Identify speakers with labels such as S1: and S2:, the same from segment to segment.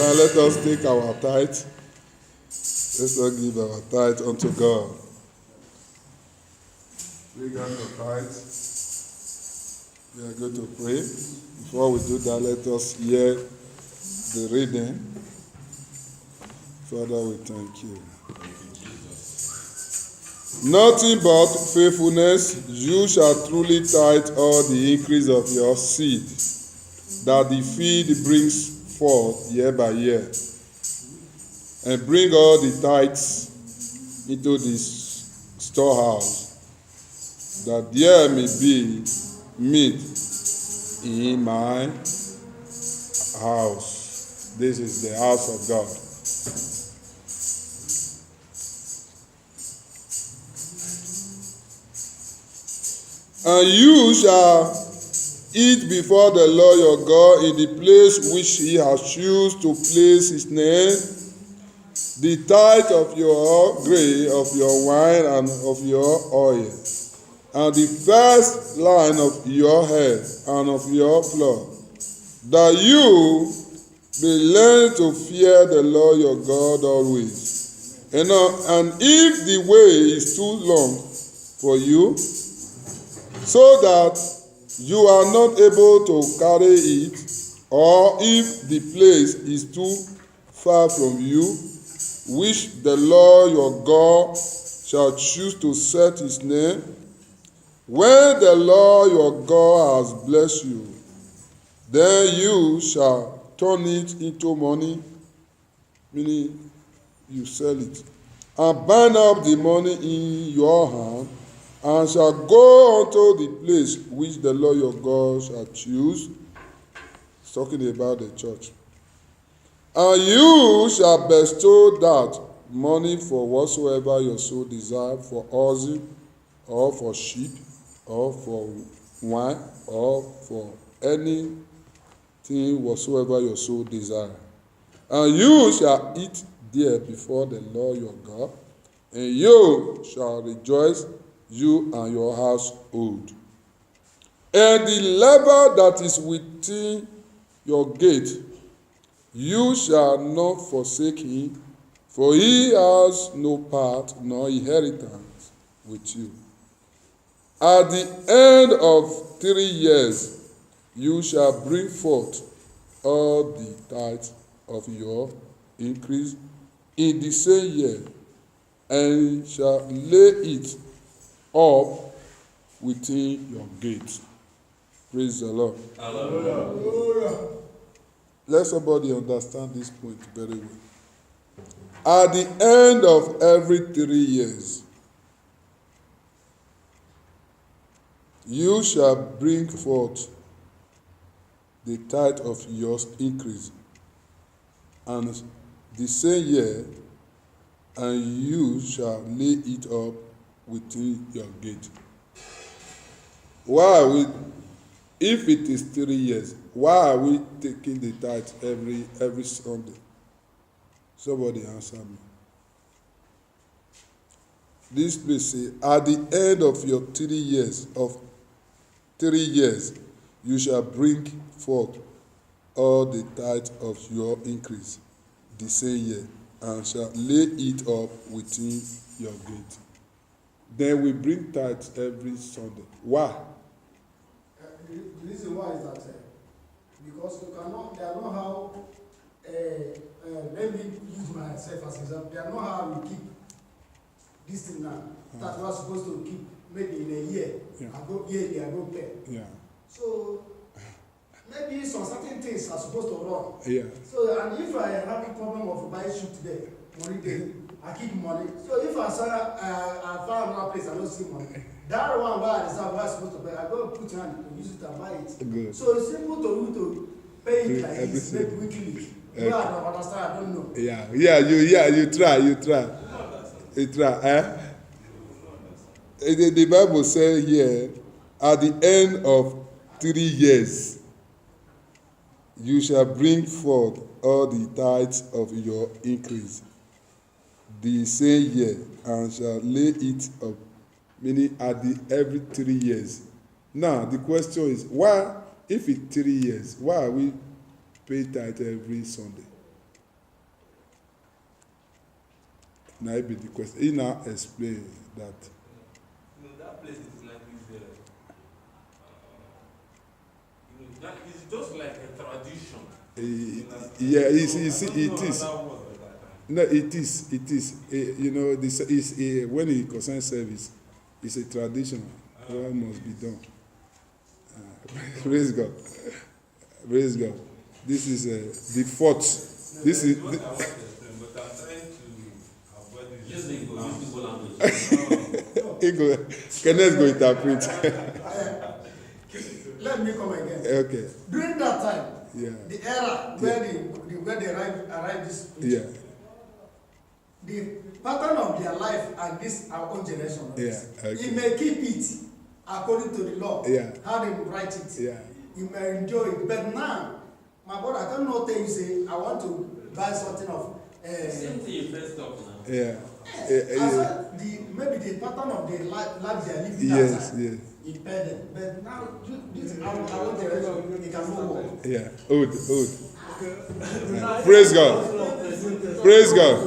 S1: Let us take our tithe. Let's not give our tithe unto God. We got the tithe. We are going to pray. Before we do that, let us hear the reading. Father, we thank you. Nothing but faithfulness, you shall truly tithe all the increase of your seed, that the field brings forth year by year, and bring all the tithes into this storehouse, that there may be meat in my house. This is the house of God. And you shall eat before the Lord your God in the place which he has chosen to place his name, the tithe of your grain, of your wine, and of your oil, and the first line of your head and of your flock, that you may learn to fear the Lord your God always. And if the way is too long for you, so that you are not able to carry it, or if the place is too far from you, which the Lord your God shall choose to set his name, when the Lord your God has blessed you, then you shall turn it into money, meaning you sell it, and bind up the money in your hand, and shall go unto the place which the Lord your God shall choose. It's talking about the church. And you shall bestow that money for whatsoever your soul desire, for oxen, or for sheep, or for wine, or for anything whatsoever your soul desire. And you shall eat there before the Lord your God, and you shall rejoice, you and your household. And the lever that is within your gate, you shall not forsake him, for he has no part nor inheritance with you. At the end of 3 years, you shall bring forth all the tithes of your increase in the same year, and shall lay it up within your gate. Praise the Lord. Hallelujah. Let somebody understand this point very well. At the end of every 3 years, you shall bring forth the tithe of your increase, and the same year, and you shall lay it up within your gate. Why are we, if it is 3 years, why are we taking the tithe every Sunday? Somebody answer me. This place say, at the end of your 3 years, you shall bring forth all the tithe of your increase the same year, and shall lay it up within your gate. Then we bring tithes every Sunday. Why?
S2: The reason why is that because you cannot, they are not how, let me use myself as example, they are not how we keep this thing now. That we are supposed to keep maybe in a year. I go yearly, I go pay.
S1: Yeah.
S2: So maybe some certain things are supposed to run.
S1: Yeah.
S2: So, and if I have a problem of buying shoe today, money day, I keep money. So if I find another place, I don't see money. That one where I reserve, where I'm supposed to pay, I go put hand to use it and buy it.
S1: Good.
S2: So it's simple to you to pay it like this, maybe weekly. Okay. I don't understand, I don't know.
S1: You try. The Bible says here, at the end of 3 years, you shall bring forth all the tithes of your increase the same year, and shall lay it up, meaning at the every 3 years. Now the question is, why, if it's 3 years, why are we paying tithe every Sunday? Now it be the question. He now explain that.
S3: That place is like this. That is just like a tradition.
S1: Yeah, it is. No, it is. This is when it concerns service, it's a tradition. What must be done. Praise God. Praise God. This is the fourth. This is.
S3: But I'm trying to avoid this. Use the language.
S1: Kenneth go interpret.
S2: Let me come again.
S1: Okay.
S2: During that time,
S1: Yeah.
S2: the era where they arrived this,
S1: Yeah.
S2: the pattern of their life and this our own generation.
S1: Yeah. Okay.
S2: You may keep it according to the law.
S1: Yeah.
S2: How they write it.
S1: Yeah.
S2: You may enjoy it. But now, my brother, I cannot tell you say I want to buy something of
S3: Same thing you first talk now.
S1: Yeah.
S2: Maybe the pattern of the life they are living
S1: Yes.
S2: that
S1: Yeah.
S2: time. It paid them. But now this our own generation, it can no work.
S1: Yeah. Old. Praise God. Praise God.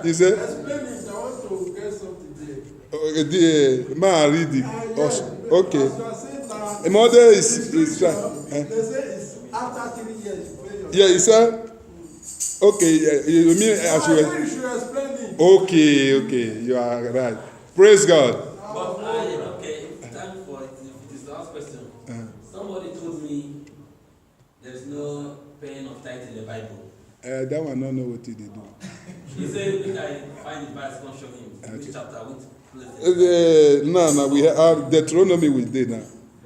S1: You said?
S4: Explain it. I want to get something there.
S1: The man read it. Okay.
S4: As you are saying now,
S1: The mother is trying.
S4: they say it's after 3 years you pay your.
S1: Yeah, you said? Okay, you mean I
S4: I
S1: should.
S4: think you should explain it.
S1: Okay, you are right. Praise God.
S3: But okay, time for it. It is the last question. Somebody told me there's no paying of tithe in the Bible.
S1: That one don't know what they do.
S3: He said, if I find the verse, come show him. Which chapter, which place?
S1: No, we have Deuteronomy with day now.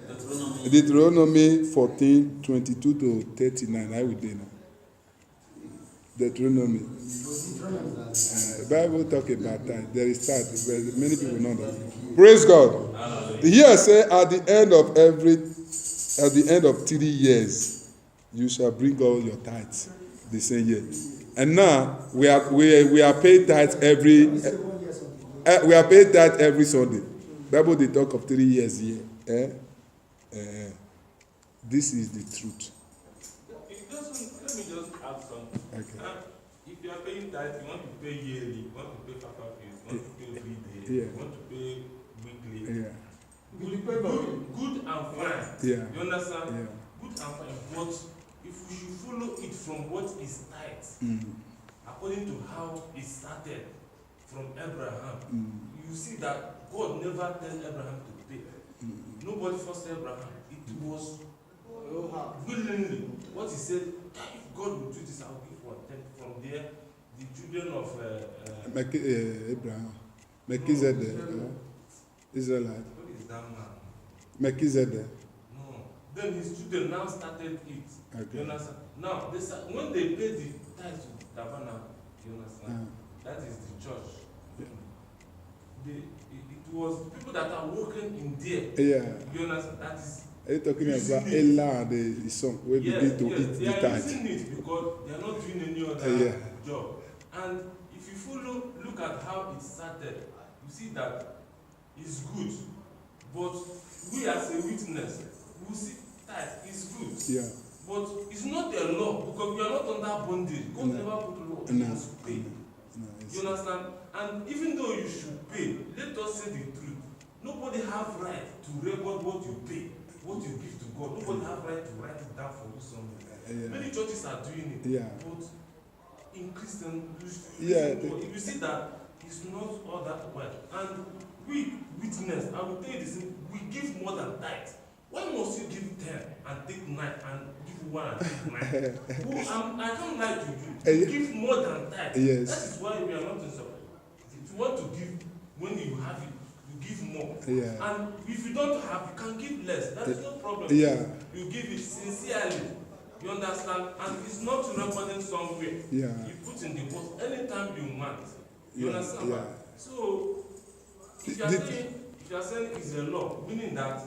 S3: Deuteronomy.
S1: Deuteronomy 14, 22 to 39. I will day now. Deuteronomy. Bible talk about that. There is that, but many people know that. Praise God. Here say at the end of 3 years, you shall bring all your tithes the same year. And now we are paid tithes every. We are paid tithe every Sunday. Bible they talk of 3 years here. This is the truth.
S3: It doesn't, let me just add something.
S1: Okay.
S3: If you are paying tithe, you want to pay yearly, you want to pay 5 days, you want to pay 3 days,
S1: Yeah.
S3: you want to pay weekly.
S1: Yeah.
S3: Good and fine.
S1: Yeah.
S3: You understand?
S1: Yeah.
S3: Good and fine. But if we should follow it from what is tithe, according to how it started from Abraham, you see that God never told Abraham to pay. Nobody forced Abraham. It was willingly. What he said, if God will do this, I will give 1/10. From there, the children of
S1: Abraham, Melchizedek, Israelite,
S3: what is that man?
S1: Melchizedek.
S3: No. Then his children now started it.
S1: Okay.
S3: You understand? Now, when they paid the tithe to Tabernacle, you understand? That is the church. It was people that are working in there.
S1: Yeah.
S3: You understand? That is.
S1: Are you talking about Ella and his son? We begin to eat
S3: they
S1: the
S3: are
S1: tithe.
S3: using it because they are not doing any other job. And if you look at how it started, you see that it's good. But we as a witness, we see that it's good.
S1: Yeah.
S3: But it's not a law because we are not under bondage. God never put a law. You must pay. You understand? And even though you should pay, let us say the truth. Nobody have right to record what you pay, what you give to God. Nobody have right to write it down for you somewhere. Many churches are doing it.
S1: Yeah.
S3: But in Christian, you see that it's not all that well. And we witness, I will tell you this, we give more than tithe. Why must you give 10 and take 9 and give 1 and take 9? I can't lie to you. You give more than tithe.
S1: Yes.
S3: That is why we are not in support. If you want to give, when you have it, you give more.
S1: Yeah.
S3: And if you don't have, you can give less. That is no problem.
S1: Yeah.
S3: You give it sincerely. You understand? And it's not recording somewhere.
S1: Yeah.
S3: You put in the post anytime you want. You understand?
S1: Yeah.
S3: So If you are saying it's a law, meaning that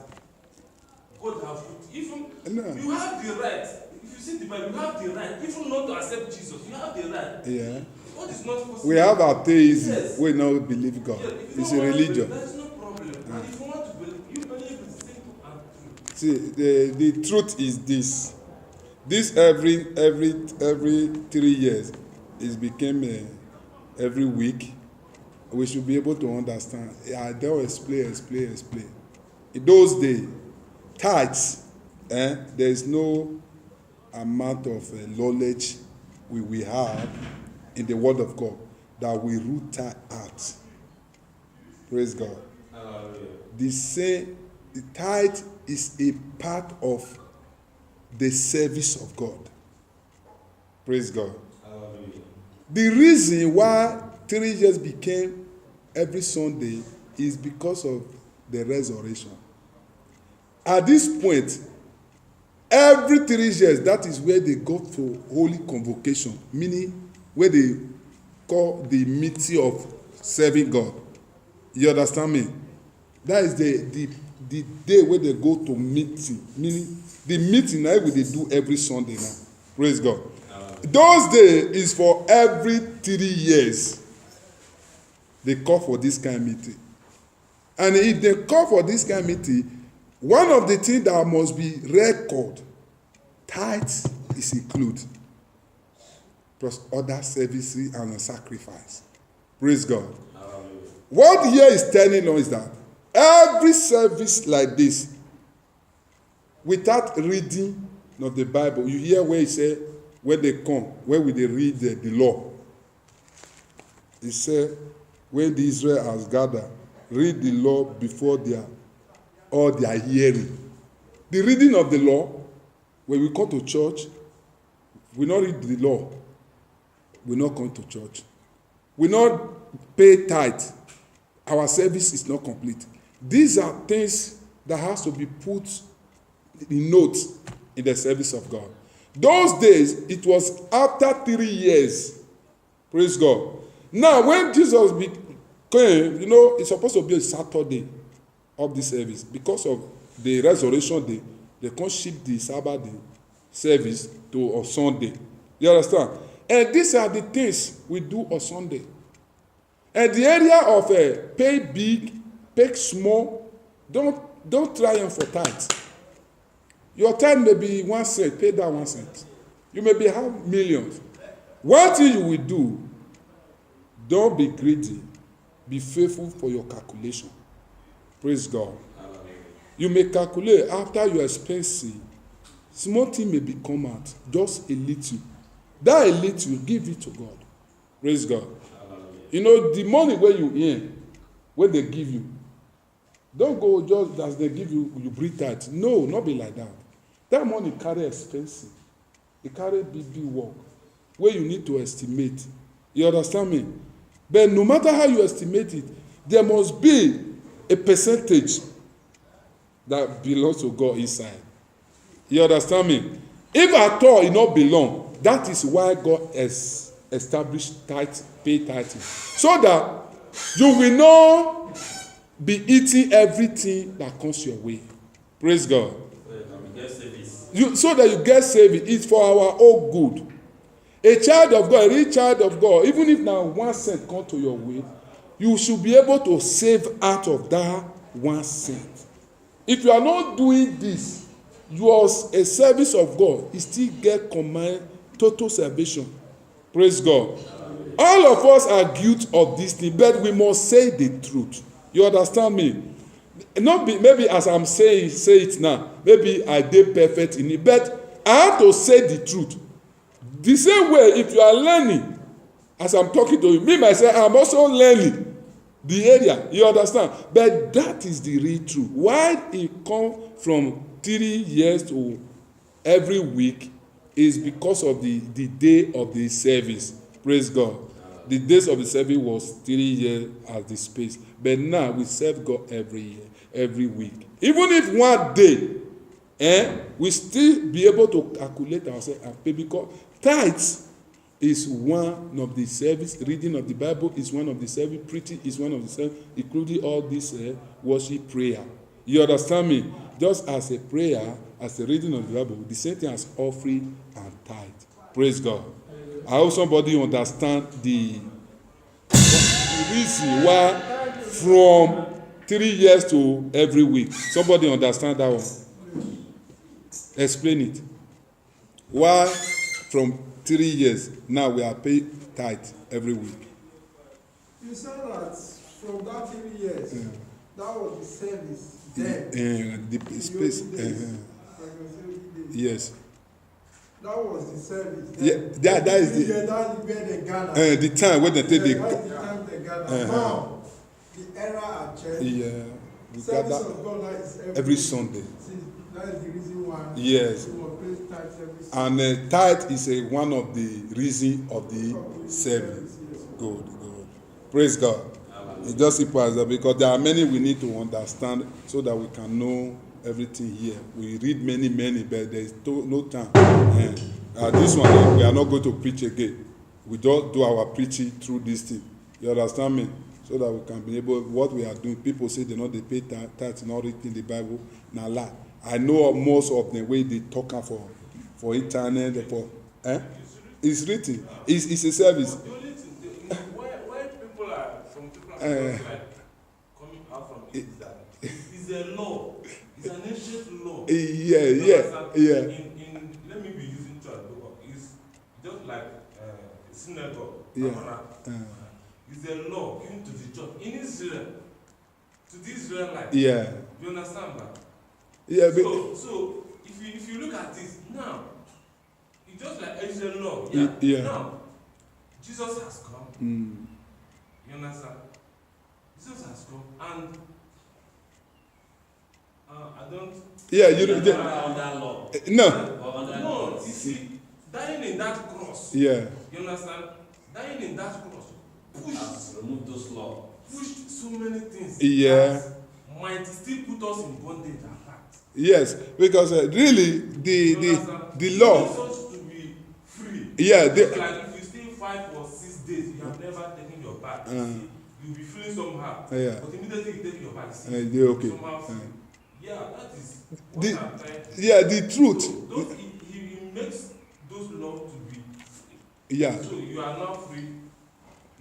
S3: God has put, even
S1: No.
S3: you have the right. If you see the Bible, you have the right, even not to accept Jesus. You have the right.
S1: Yeah.
S3: God is not forcing
S1: We have atheism.
S3: Yes.
S1: We don't believe God.
S3: Yeah, if you
S1: It's
S3: don't
S1: a
S3: want to
S1: religion.
S3: believe, there's no problem. And if you want to believe, you believe it's simple and true.
S1: See, the truth is this. This every 3 years, it became every week. We should be able to understand. I don't explain. In those days, tithes, there is no amount of knowledge we have in the Word of God that we root tithe out. Praise God. The tithe is a part of the service of God. Praise God. The reason why 3 years became every Sunday is because of the resurrection. At this point, every 3 years, that is where they go to holy convocation, meaning where they call the meeting of serving God. You understand me? That is the day where they go to meeting, meaning the meeting that they do every Sunday now. Praise God. Those days is for every 3 years. They call for this kind of meeting. And if they call for this kind of meeting, one of the things that must be recorded, tithes is included, plus other services and sacrifice. Praise God. What here is telling us is that every service like this, without reading of the Bible, you hear where it say, when they come, where will they read the law? It said, when the Israel has gathered, read the law before all their hearing. The reading of the law, when we come to church, we not read the law, we not come to church. We not pay tithe. Our service is not complete. These are things that has to be put in notes in the service of God. Those days, it was after 3 years. Praise God. Now, when Jesus came, it's supposed to be a Saturday of the service. Because of the resurrection day, they can't shift the Sabbath day service to a Sunday. You understand? And these are the things we do on Sunday. And the area of pay big, pay small, don't try them for tithe. Your tithe may be 1 cent, pay that 1 cent. You may have millions. One thing you will do, don't be greedy. Be faithful for your calculation. Praise God. You may calculate after your expenses. Small thing may come out, just a little. That a little, give it to God. Praise God. The money where you earn, where they give you, don't go just as they give you, you breathe that. No, not be like that. That money carry expenses. It carry big work where you need to estimate. You understand me? But no matter how you estimate it, there must be a percentage that belongs to God inside. You understand me? If at all it not belong, that is why God has established tithe, pay tithing, so that you will not be eating everything that comes your way. Praise God. So that you get saved. It's for our own good. A child of God, a real child of God, even if now 1 cent come to your way, you should be able to save out of that 1 cent. If you are not doing this, you are a service of God. You still get command total salvation. Praise God. All of us are guilty of this thing, but we must say the truth. You understand me? Not be, maybe as I'm saying, say it now. Maybe I did perfect in it, but I have to say the truth. The same way, if you are learning, as I'm talking to you, me myself, I'm also learning the area. You understand? But that is the real truth. Why it come from 3 years to every week is because of the day of the service. Praise God. The days of the service was 3 years as the space. But now we serve God every year, every week. Even if one day, we still be able to calculate ourselves and pay, because tithes is one of the service. Reading of the Bible is one of the service. Preaching is one of the service, including all this worship prayer. You understand me? Just as a prayer, as a reading of the Bible, the same thing as offering and tithe. Praise God. I hope somebody understand the reason why from 3 years to every week. Somebody understand that one? Explain it. Why from 3 years now we are paying tithe every week?
S4: You said that from that 3 years, that was the service then.
S1: The space. Yes.
S4: That was the service.
S1: Yeah, that is the.
S4: That's where they gather.
S1: The time when they take the.
S4: That's the time they gather. Now, the era has changed.
S1: Yeah, we
S4: Service
S1: gather
S4: of God that is
S1: every Sunday.
S4: See, that is the reason why.
S1: Yes.
S4: We will pay tithes every Sunday.
S1: And tithe is one of the reason of the service. Good. Praise God. It's just simple as that, because there are many we need to understand so that we can know everything here. We read many, but there is no time. This one, we are not going to preach again. We just do our preaching through this thing. You understand me? So that we can be able, what we are doing. People say they pay tithe, not written in the Bible. Now lie. I know most of the way they talk for internet, it's written. It's a service.
S3: The only thing, why people are from different places like coming out from it is that it's a law. It's an ancient law.
S1: Yeah.
S3: In let me be using church. It's just like synagogue.
S1: Yeah.
S3: It's a law given to the church in Israel, to the Israelites.
S1: Yeah.
S3: You understand that?
S1: Yeah.
S3: So if you look at this now, it's just like Israel law.
S1: Yeah.
S3: Now, Jesus has come. You understand? Jesus has come, and I don't.
S1: Yeah, you don't.
S5: Under law.
S3: No, you see, dying in that cross.
S1: Yeah.
S3: You understand? Dying in that cross
S5: Remove those laws.
S3: pushed so many things.
S1: Yeah.
S3: That might still put us in bondage and heart.
S1: Yes, because really the law.
S3: It makes us to be free.
S1: Yeah.
S3: Like if you stay 5 or 6 days, you have never taken your bath. You'll be feeling somehow.
S1: Yeah.
S3: But immediately you take your bath,
S1: They're okay.
S3: somehow free. Yeah, that is what
S1: The-
S3: I'm trying to
S1: Yeah, the truth.
S3: Those, he makes those laws to be
S1: Yeah.
S3: so you are now free.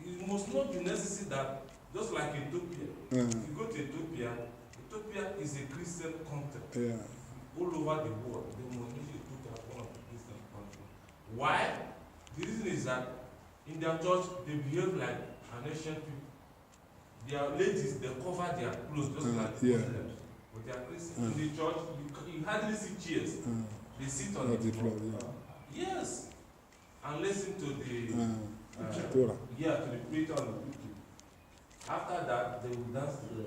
S3: It must not be necessary that just like Ethiopia. If you go to Ethiopia is a Christian country.
S1: Yeah.
S3: All over the world, they must make Ethiopia one of the Christian countries. Why? The reason is that in their church they behave like an ancient people. Their ladies they cover their clothes just like Muslims. But they are Christians. In the church you hardly see chairs. They sit on the floor. Yes. And listen to the
S1: Torah.
S3: to the preacher on the pulpit. After that, they will dance to the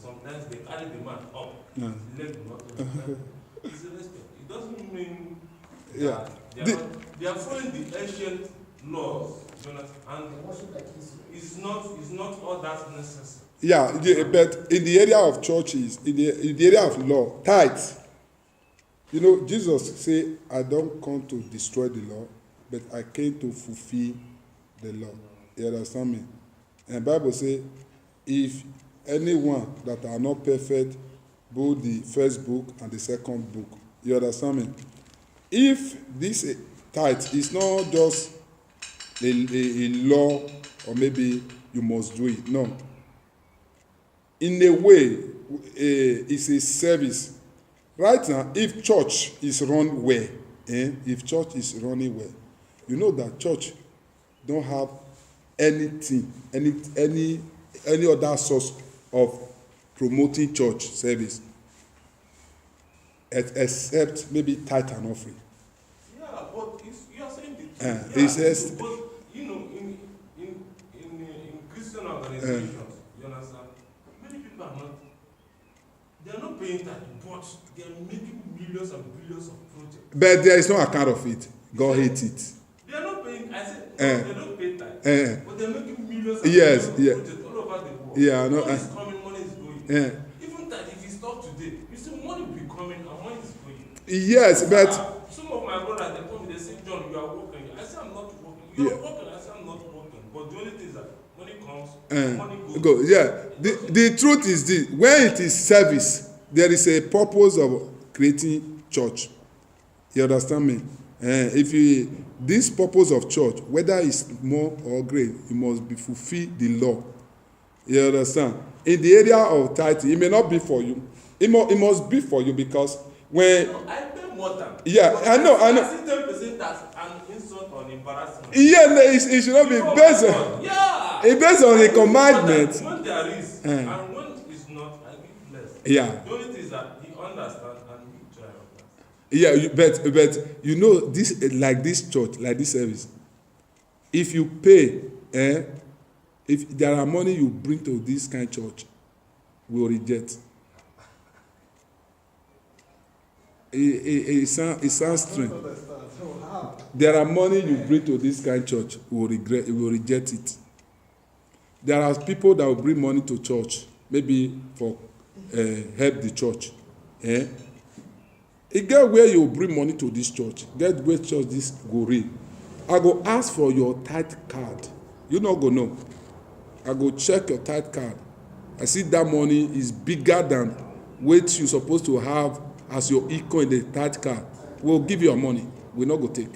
S3: sometimes they carry the man up. Leg will not touch. It's a respect. It doesn't mean
S1: Yeah.
S3: they are following the ancient laws, and it's not all that necessary.
S1: Yeah, but in the area of churches, in the area of law, tithe. You know, Jesus said, I don't come to destroy the law, but I came to fulfill the law. You understand me? And the Bible says, if anyone that are not perfect, both the first book and the second book. You understand me? If this tithe is not just a law, or maybe you must do it. No. In a way, it's a service. Right now, if church is run well, if church is running well, you know that church don't have anything, any other source of promoting church service except maybe tithe and offering.
S3: Yeah, but you are saying the truth.
S1: It says,
S3: but you know, in Christian organizations, you understand, many people are not. They are not paying tithe, but they are making millions and billions of projects.
S1: but there is no account of it. God hates it.
S3: They are not paying. I said they don't pay tithe, but they are making millions and
S1: Yes,
S3: billions of projects all over the world.
S1: Yeah, I know.
S3: Money is coming, money is going. Even that if you stop today, you see money will be coming and money is going.
S1: Yes, but
S3: Some of my brothers they come, they say, John, you are working. I say I'm not working. You're
S1: Yeah.
S3: working, I say I'm not working. But the only thing is that money comes, money goes.
S1: Go. Yeah. The truth is this: when it is service, there is a purpose of creating church. You understand me? This purpose of church, whether it's small or great, it must be fulfill the law. You understand? In the area of tithing, it may not be for you. It must be for you because when
S3: No, I pay more than.
S1: Yeah, I know.
S3: I see 10% as an insult or an embarrassment.
S1: no, it should not be based on.
S3: Yeah.
S1: It's based on
S3: I
S1: a
S3: give more
S1: commandment.
S3: than when there is, and when it's not, I give less.
S1: Yeah.
S3: The only thing is that he understands and we try our best.
S1: Yeah, but you know this, like this church, like this service. If you pay, if there are money you bring to this kind of church, we will reject. It sounds strange.
S4: So how?
S1: There are money you bring to this kind of church, we will reject it. There are people that will bring money to church, maybe for help the church. It get where you bring money to this church, get where church this go real. I go ask for your tithe card. You not go know. I go check your tithe card. I see that money is bigger than what you supposed to have as your equal in the tithe card. We'll give you your money. We not go take.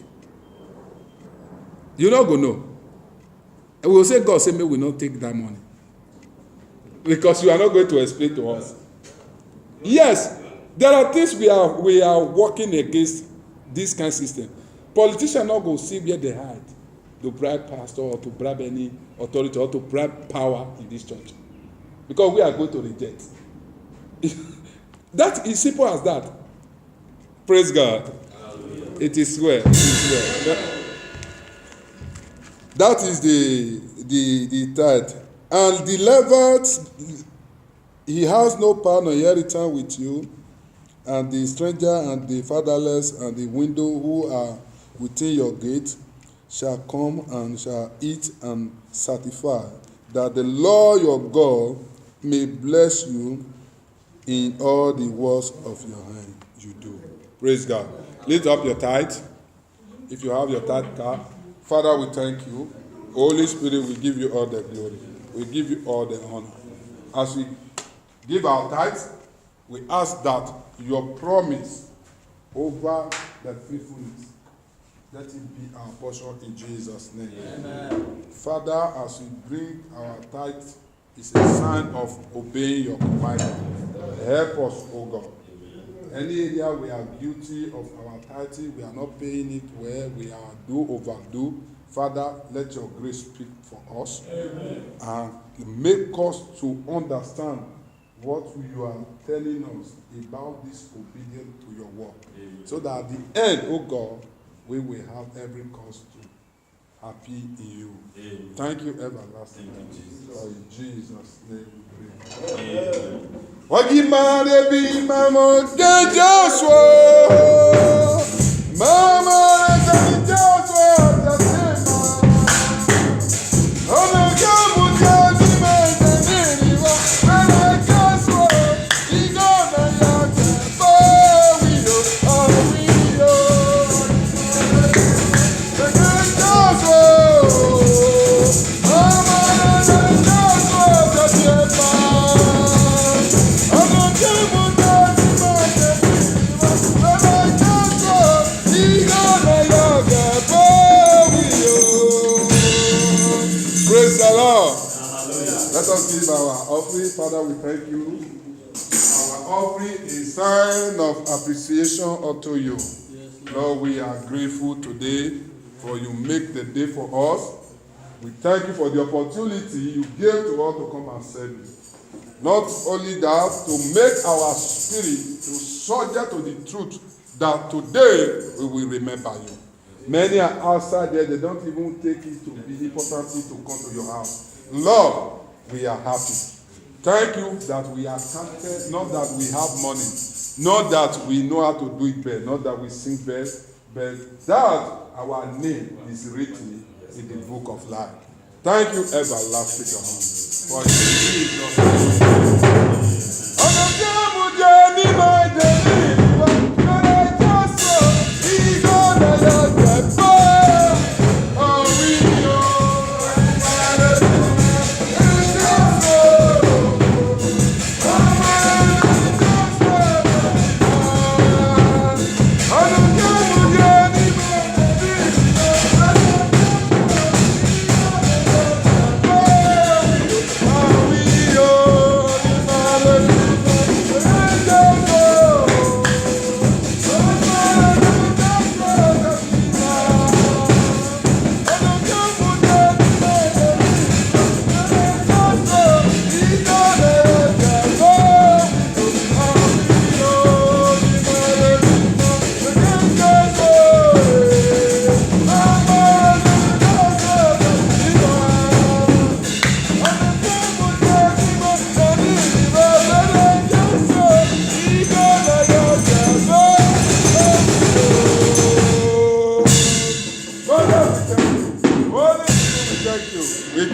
S1: You not go know. And we will say, God say, may we not take that money. Because you are not going to explain to us. Yes, there are things we are working against this kind of system. Politicians not go see where they hide to bribe pastor or to bribe any authority or to bribe power in this church. Because we are going to reject. That is simple as that. Praise God. Hallelujah. It is well. It is well. That is the tithe. And the Levite, he has no part nor inheritance with you, and the stranger and the fatherless and the widow who are within your gate shall come and shall eat and satisfy, that the Lord your God may bless you in all the works of your hand you do. Praise God. Lift up your tithe. If you have your tithe card, Father, we thank you. Holy Spirit, we give you all the glory. We give you all the honor. As we give our tithes, we ask that your promise over the faithfulness, let it be our portion in Jesus' name. Amen. Father, as we bring our tithe, it's a sign of obeying your commandment. Help us, O God. Any area we are guilty of our tithing, we are not paying it well, we are overdo. Father, let your grace speak for us. Amen. And make us to understand what you are telling us about this obedience to your word. Amen. So that at the end, oh God, we will have every cause to happy in you. Amen. Thank you, everlasting. Thank you, Jesus. For in Jesus' name we pray. Amen. Wagimare bi mamo de Joshua, mama de Joshua de sema, ono kamu de mende niwa, mama Joshua, igona ya tempo wiyo, wiyo, de Joshua, mama de Joshua de sema. Praise the Lord. Let us give our offering. Father, we thank you. Our offering is a sign of appreciation unto you. Lord, we are grateful today for you make the day for us. We thank you for the opportunity you gave to us to come and serve you. Not only that, to make our spirit to subject to the truth that today we will remember you. Many are outside there, they don't even take it to be important thing to come to your house. Lord, we are happy. Thank you that we are counted, not that we have money, not that we know how to do it better, not that we sing best, but that our name is written in the book of life. Thank you, everlasting God. For in Jesus' name.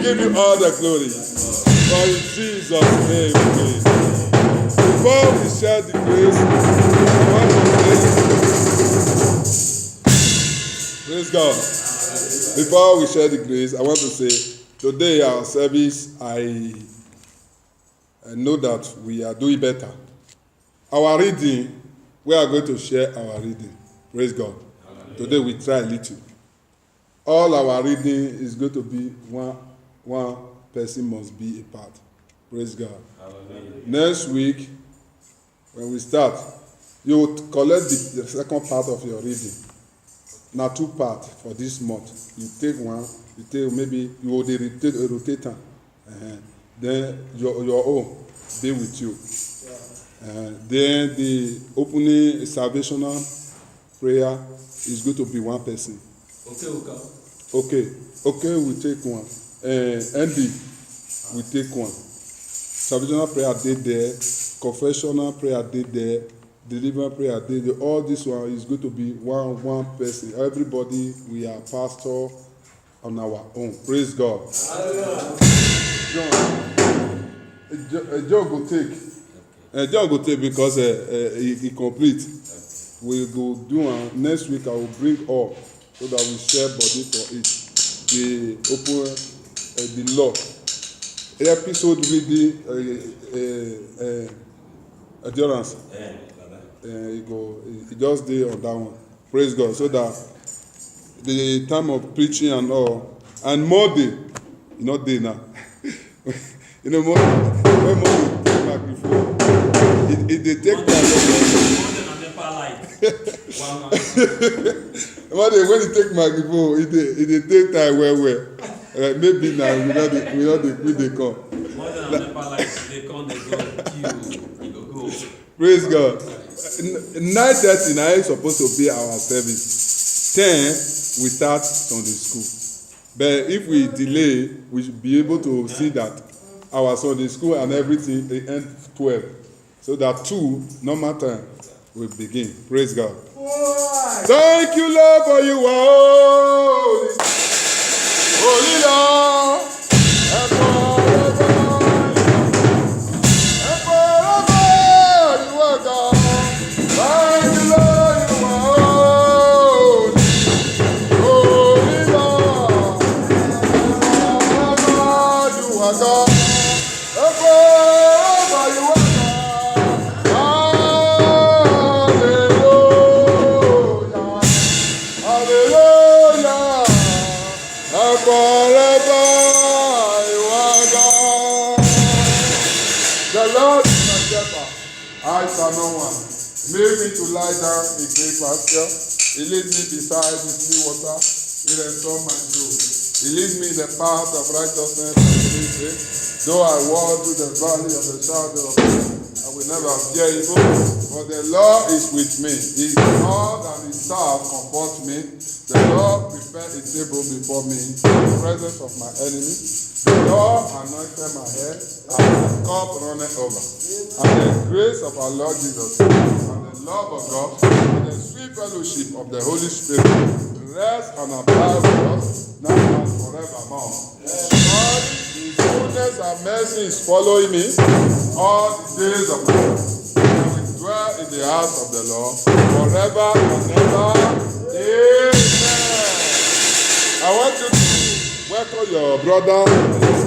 S1: give you all the glory. For in Jesus' name we pray. Before we share the grace, I want to say, praise God. Before we share the grace, I want to say, today our service, I know that we are doing better. Our reading, we are going to share our reading. Praise God. Today we try a little. All our reading is going to be one person must be a part. Praise God. Next week, when we start, you will collect the second part of your reading. Now 2 parts for this month. You take one, you take maybe you will rotate them. Then your own be with you. Then the opening salvational prayer is going to be one person. Okay, we take one. Andy, we take one. Salvational prayer did there, confessional prayer did there, deliverance prayer did there. All this one is going to be one person. Everybody, we are pastor on our own. Praise God. John go take. John go take because he complete. We go do one next week. I will bring all so that we share body for it. The open the law episode reading endurance. He just dey on that one. Praise God. So that the time of preaching and all and Monday, not day now. You know, when Monday take microphone, it dey take time. When he take microphone, it dey take time well. Maybe now we not dey come.
S5: More than never light, they come, they go.
S1: Praise God. 9:30 now is supposed to be our service. 10 we start Sunday school. But if we delay, we should be able to see that our Sunday school and everything they end 12, so that 2 normal time will begin. Praise God. Thank you, Lord, for you are holy. Holy Lord, and forever you are God. Thank you, Lord, you are holy. Holy Lord, and forever you are God. And forever you are forever you are God. The Lord is my shepherd, I shall not want. Make me to lie down in green pasture. He leads me beside the still water. He restores my soul. He leads me in the path of righteousness for his sake. Though I walk through the valley of the shadow of death, I will never fear evil, for the Lord is with me. His rod and his staff comfort me. The Lord prepared a table before me in the presence of my enemies. The Lord anointed my head, and my cup runneth over. And the grace of our Lord Jesus Christ, and the love of God, and the sweet fellowship of the Holy Spirit rest and abide with us now and forevermore. God, His goodness and mercy is following me all the days of my life. I will dwell in the house of the Lord forever and ever. Amen. I want you to welcome your brother and your